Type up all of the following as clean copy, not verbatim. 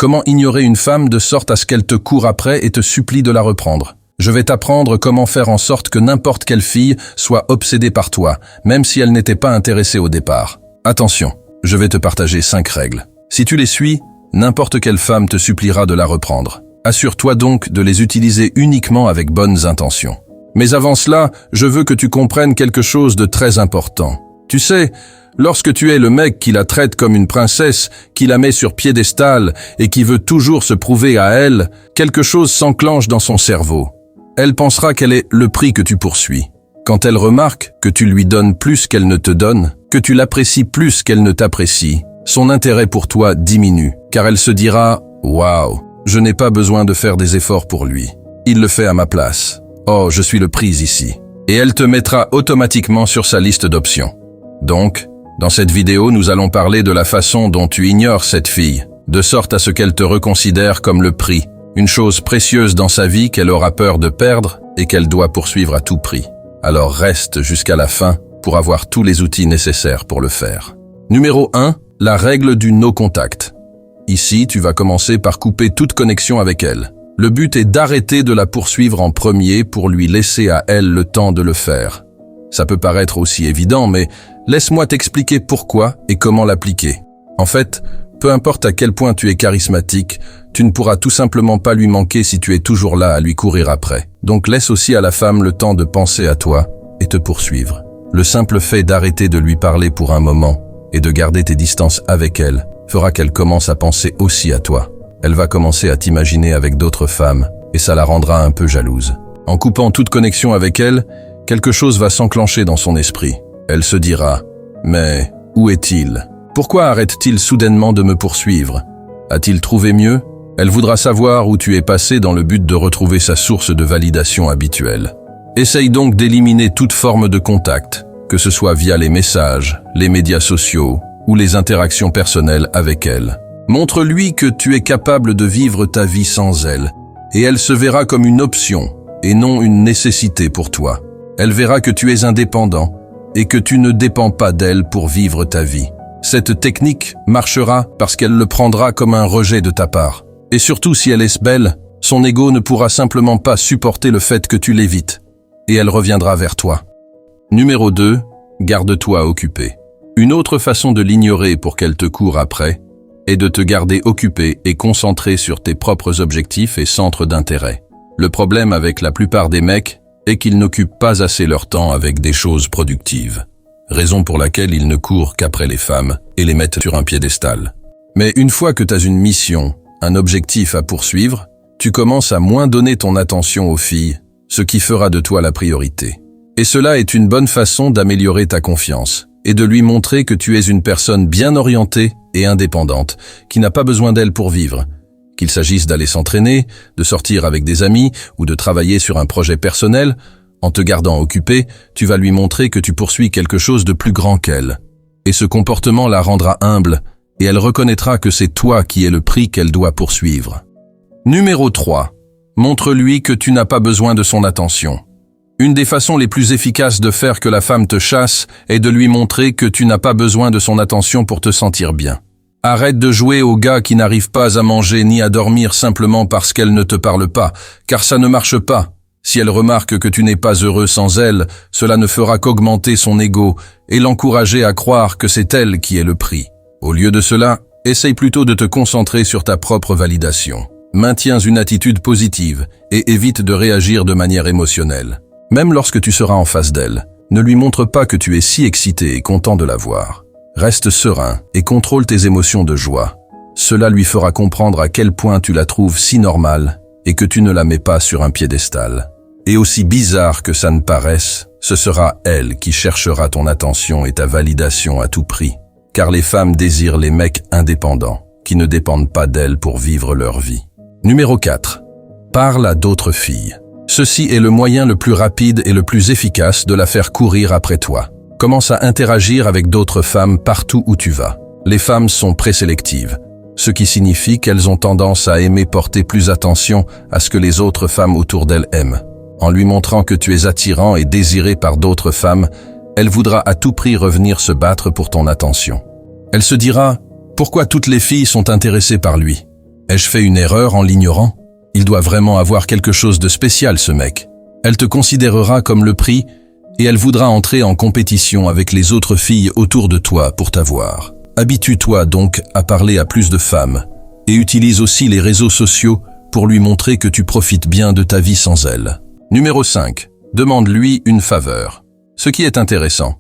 Comment ignorer une femme de sorte à ce qu'elle te court après et te supplie de la reprendre. Je vais t'apprendre comment faire en sorte que n'importe quelle fille soit obsédée par toi, même si elle n'était pas intéressée au départ. Attention, je vais te partager 5 règles. Si tu les suis, n'importe quelle femme te suppliera de la reprendre. Assure-toi donc de les utiliser uniquement avec bonnes intentions. Mais avant cela, je veux que tu comprennes quelque chose de très important. Tu sais, lorsque tu es le mec qui la traite comme une princesse, qui la met sur piédestal et qui veut toujours se prouver à elle, quelque chose s'enclenche dans son cerveau. Elle pensera qu'elle est le prix que tu poursuis. Quand elle remarque que tu lui donnes plus qu'elle ne te donne, que tu l'apprécies plus qu'elle ne t'apprécie, son intérêt pour toi diminue, car elle se dira « Waouh, je n'ai pas besoin de faire des efforts pour lui. Il le fait à ma place. Oh, je suis le prix ici. » Et elle te mettra automatiquement sur sa liste d'options. Donc, dans cette vidéo, nous allons parler de la façon dont tu ignores cette fille, de sorte à ce qu'elle te reconsidère comme le prix, une chose précieuse dans sa vie qu'elle aura peur de perdre et qu'elle doit poursuivre à tout prix. Alors reste jusqu'à la fin pour avoir tous les outils nécessaires pour le faire. Numéro 1, la règle du no contact. Ici, tu vas commencer par couper toute connexion avec elle. Le but est d'arrêter de la poursuivre en premier pour lui laisser à elle le temps de le faire. Ça peut paraître aussi évident, mais laisse-moi t'expliquer pourquoi et comment l'appliquer. En fait, peu importe à quel point tu es charismatique, tu ne pourras tout simplement pas lui manquer si tu es toujours là à lui courir après. Donc laisse aussi à la femme le temps de penser à toi et te poursuivre. Le simple fait d'arrêter de lui parler pour un moment et de garder tes distances avec elle fera qu'elle commence à penser aussi à toi. Elle va commencer à t'imaginer avec d'autres femmes et ça la rendra un peu jalouse. En coupant toute connexion avec elle, quelque chose va s'enclencher dans son esprit. Elle se dira « Mais où est-il ? Pourquoi arrête-t-il soudainement de me poursuivre ? A-t-il trouvé mieux ?» Elle voudra savoir où tu es passé dans le but de retrouver sa source de validation habituelle. Essaye donc d'éliminer toute forme de contact, que ce soit via les messages, les médias sociaux ou les interactions personnelles avec elle. Montre-lui que tu es capable de vivre ta vie sans elle, et elle se verra comme une option et non une nécessité pour toi. Elle verra que tu es indépendant et que tu ne dépends pas d'elle pour vivre ta vie. Cette technique marchera parce qu'elle le prendra comme un rejet de ta part. Et surtout si elle est belle, son ego ne pourra simplement pas supporter le fait que tu l'évites, et elle reviendra vers toi. Numéro 2, garde-toi occupé. Une autre façon de l'ignorer pour qu'elle te court après est de te garder occupé et concentré sur tes propres objectifs et centres d'intérêt. Le problème avec la plupart des mecs est qu'ils n'occupent pas assez leur temps avec des choses productives, raison pour laquelle ils ne courent qu'après les femmes et les mettent sur un piédestal. Mais une fois que tu as une mission, un objectif à poursuivre, tu commences à moins donner ton attention aux filles, ce qui fera de toi la priorité. Et cela est une bonne façon d'améliorer ta confiance et de lui montrer que tu es une personne bien orientée et indépendante, qui n'a pas besoin d'elle pour vivre. Qu'il s'agisse d'aller s'entraîner, de sortir avec des amis ou de travailler sur un projet personnel, en te gardant occupé, tu vas lui montrer que tu poursuis quelque chose de plus grand qu'elle. Et ce comportement la rendra humble, et elle reconnaîtra que c'est toi qui es le prix qu'elle doit poursuivre. Numéro 3. Montre-lui que tu n'as pas besoin de son attention. Une des façons les plus efficaces de faire que la femme te chasse est de lui montrer que tu n'as pas besoin de son attention pour te sentir bien. Arrête de jouer au gars qui n'arrive pas à manger ni à dormir simplement parce qu'elle ne te parle pas, car ça ne marche pas. Si elle remarque que tu n'es pas heureux sans elle, cela ne fera qu'augmenter son ego et l'encourager à croire que c'est elle qui est le prix. Au lieu de cela, essaye plutôt de te concentrer sur ta propre validation. Maintiens une attitude positive et évite de réagir de manière émotionnelle. Même lorsque tu seras en face d'elle, ne lui montre pas que tu es si excité et content de la voir. Reste serein et contrôle tes émotions de joie. Cela lui fera comprendre à quel point tu la trouves si normale et que tu ne la mets pas sur un piédestal. Et aussi bizarre que ça ne paraisse, ce sera elle qui cherchera ton attention et ta validation à tout prix. Car les femmes désirent les mecs indépendants, qui ne dépendent pas d'elles pour vivre leur vie. Numéro 4. Parle à d'autres filles. Ceci est le moyen le plus rapide et le plus efficace de la faire courir après toi. Commence à interagir avec d'autres femmes partout où tu vas. Les femmes sont présélectives, ce qui signifie qu'elles ont tendance à aimer porter plus attention à ce que les autres femmes autour d'elles aiment. En lui montrant que tu es attirant et désiré par d'autres femmes, elle voudra à tout prix revenir se battre pour ton attention. Elle se dira « Pourquoi toutes les filles sont intéressées par lui ?» Ai-je fait une erreur en l'ignorant? Il doit vraiment avoir quelque chose de spécial, ce mec. Elle te considérera comme le prix et elle voudra entrer en compétition avec les autres filles autour de toi pour t'avoir. Habitue-toi donc à parler à plus de femmes et utilise aussi les réseaux sociaux pour lui montrer que tu profites bien de ta vie sans elle. Numéro 5. Demande-lui une faveur. Ce qui est intéressant,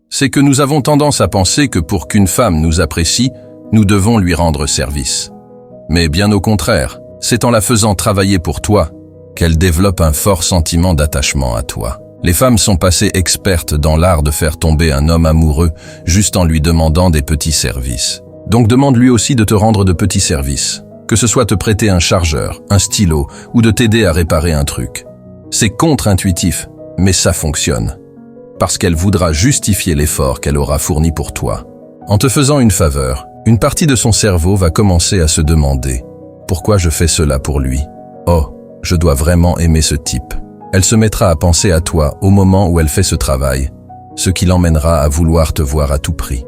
c'est que nous avons tendance à penser que pour qu'une femme nous apprécie, nous devons lui rendre service. Mais bien au contraire, c'est en la faisant travailler pour toi qu'elle développe un fort sentiment d'attachement à toi. Les femmes sont passées expertes dans l'art de faire tomber un homme amoureux juste en lui demandant des petits services. Donc demande-lui aussi de te rendre de petits services, que ce soit te prêter un chargeur, un stylo ou de t'aider à réparer un truc. C'est contre-intuitif, mais ça fonctionne. Parce qu'elle voudra justifier l'effort qu'elle aura fourni pour toi. En te faisant une faveur, une partie de son cerveau va commencer à se demander « Pourquoi je fais cela pour lui? Oh, je dois vraiment aimer ce type. » Elle se mettra à penser à toi au moment où elle fait ce travail, ce qui l'emmènera à vouloir te voir à tout prix.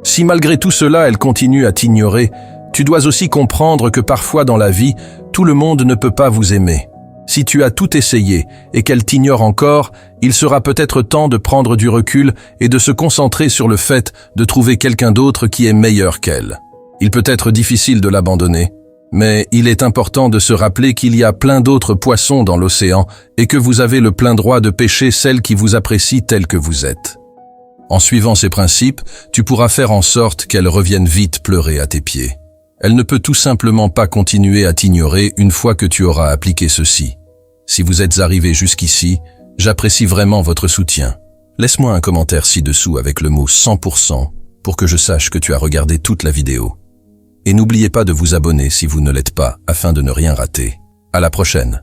Si malgré tout cela, elle continue à t'ignorer, tu dois aussi comprendre que parfois dans la vie, tout le monde ne peut pas vous aimer. Si tu as tout essayé et qu'elle t'ignore encore, il sera peut-être temps de prendre du recul et de se concentrer sur le fait de trouver quelqu'un d'autre qui est meilleur qu'elle. Il peut être difficile de l'abandonner, mais il est important de se rappeler qu'il y a plein d'autres poissons dans l'océan et que vous avez le plein droit de pêcher celles qui vous apprécient telles que vous êtes. En suivant ces principes, tu pourras faire en sorte qu'elle revienne vite pleurer à tes pieds. Elle ne peut tout simplement pas continuer à t'ignorer une fois que tu auras appliqué ceci. Si vous êtes arrivé jusqu'ici, j'apprécie vraiment votre soutien. Laisse-moi un commentaire ci-dessous avec le mot 100% pour que je sache que tu as regardé toute la vidéo. Et n'oubliez pas de vous abonner si vous ne l'êtes pas afin de ne rien rater. À la prochaine.